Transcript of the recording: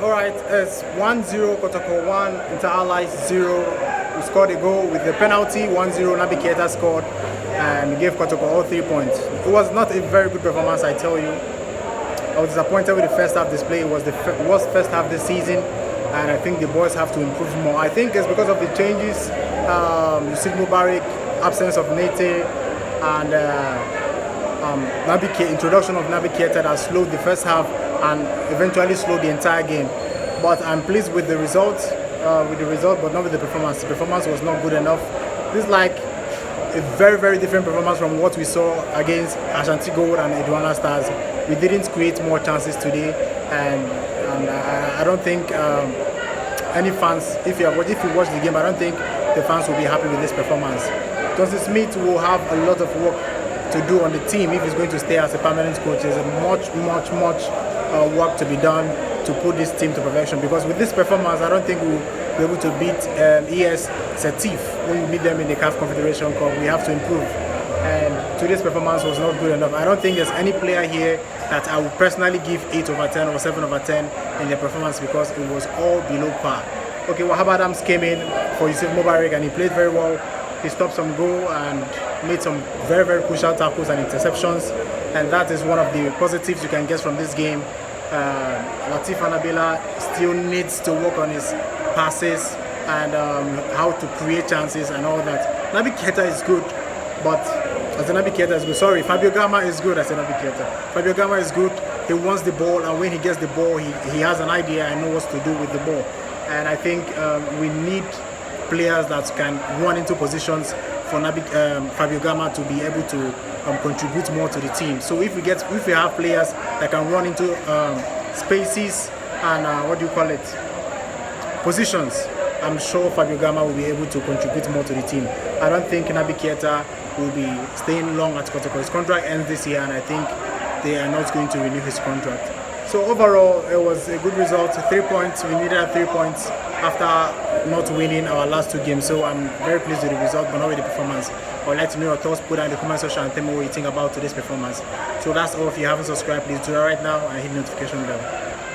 Alright, it's 1-0 Kotoko 1, Inter Allies 0. We scored a goal with the penalty, 1-0 Naby Keita scored and gave Kotoko all 3 points. It was not a very good performance, I tell you. I was disappointed with the first half display. It was the worst first half this season, and I think the boys have to improve more. I think it's because of the changes, Yusuf Mubarak, absence of Nate, and introduction of Naby Keita that slowed the first half and eventually slowed the entire game. But I'm pleased with the result, but not with the performance. The performance was not good enough. This is like a very, very different performance from what we saw against Asante Gold and Edwana Stars. We didn't create more chances today, and I don't think any fans, if you watch the game, I don't think the fans will be happy with this performance. Johnson Smith will have a lot of work to do on the team if he's going to stay as a permanent coach. There's much work to be done to put this team to perfection, because with this performance I don't think we'll be able to beat ES Setif when we meet them in the CAF Confederation Cup. We have to improve, and today's performance was not good enough. I don't think there's any player here that I would personally give 8/10 or 7/10 in their performance, because it was all below par. Okay, Wahab Adams came in for Yusuf Mubarak and he played very well. He stopped some goal and made some very, very crucial tackles and interceptions, and that is one of the positives you can get from this game. Latif Anabila still needs to work on his passes and how to create chances and all that. Naby Keita is good, but Naby Keita is good. Sorry, Fabio Gama is good. Naby Keita. Fabio Gama is good. He wants the ball, and when he gets the ball, he has an idea and knows what to do with the ball. And I think we need players that can run into positions for Fabio Gama to be able to contribute more to the team. So if we have players that can run into spaces and positions, I'm sure Fabio Gama will be able to contribute more to the team. I don't think Naby Keita will be staying long at Kotoko. His contract ends this year, and I think they are not going to renew his contract. So overall, it was a good result. 3 points. We needed 3 points after not winning our last 2 games. So I'm very pleased with the result, but not with the performance. I would like to know your thoughts. Put down in the comment section and tell me what you think about today's performance. So that's all. If you haven't subscribed, please do that right now and hit the notification bell.